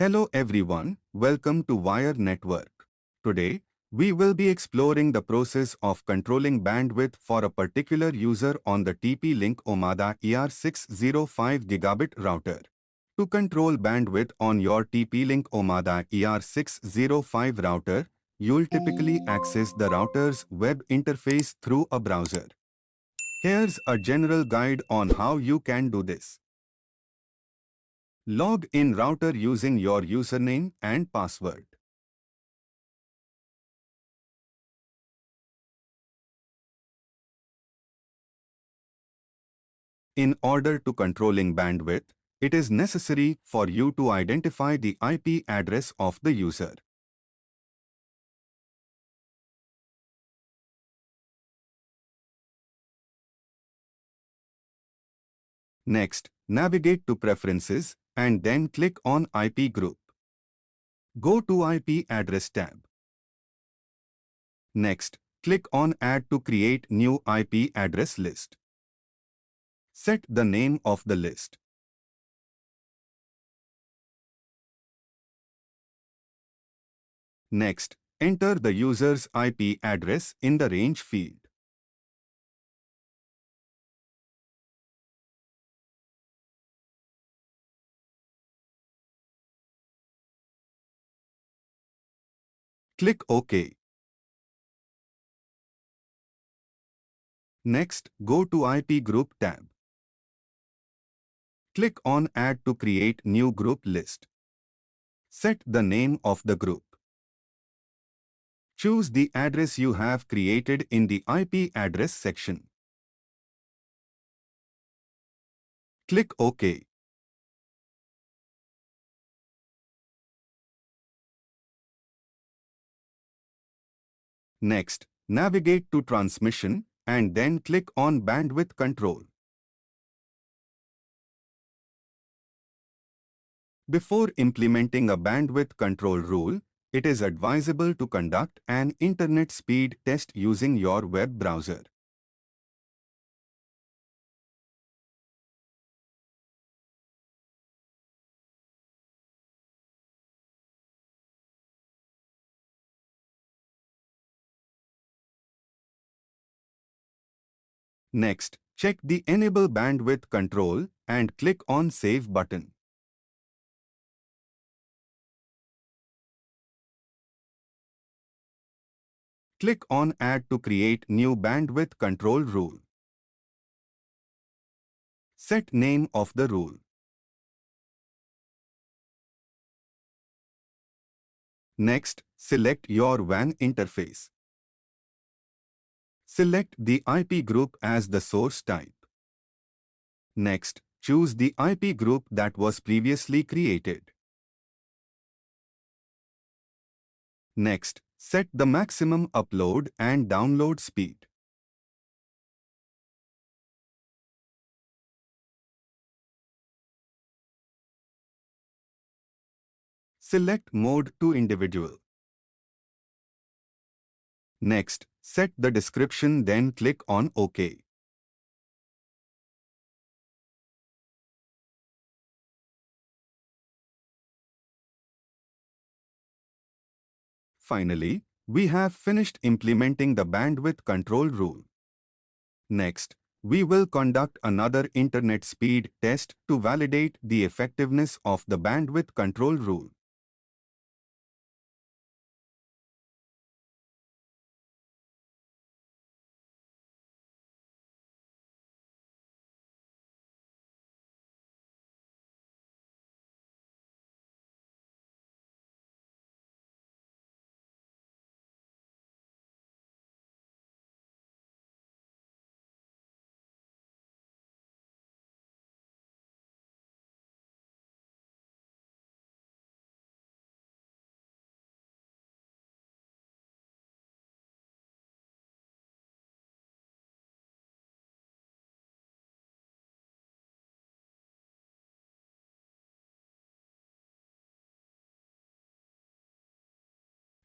Hello everyone, welcome to Wire Network. Today, we will be exploring the process of controlling bandwidth for a particular user on the TP-Link Omada ER605 gigabit router. To control bandwidth on your TP-Link Omada ER605 router, you'll typically access the router's web interface through a browser. Here's a general guide on how you can do this. Log in router using your username and password. In order to controlling bandwidth, it is necessary for you to identify the IP address of the user. Next, navigate to Preferences and then click on IP Group. Go to IP Address tab. Next, click on Add to create new IP address list. Set the name of the list. Next, enter the user's IP address in the range field. Click OK. Next, go to IP Group tab. Click on Add to create new group list. Set the name of the group. Choose the address you have created in the IP address section. Click OK. Next, navigate to Transmission and then click on Bandwidth Control. Before implementing a bandwidth control rule, it is advisable to conduct an internet speed test using your web browser. Next, check the Enable Bandwidth Control and click on Save button. Click on Add to create new bandwidth control rule. Set name of the rule. Next, select your WAN interface. Select the IP group as the source type. Next, choose the IP group that was previously created. Next, set the maximum upload and download speed. Select Mode to Individual. Next, set the description, then click on OK. Finally, we have finished implementing the bandwidth control rule. Next, we will conduct another internet speed test to validate the effectiveness of the bandwidth control rule.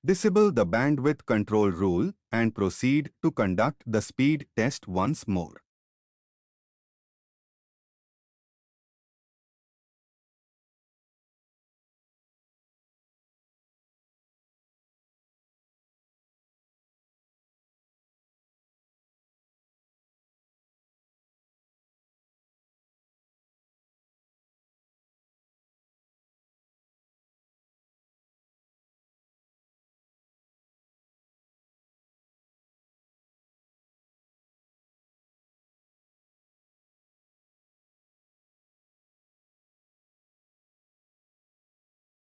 Disable the bandwidth control rule and proceed to conduct the speed test once more.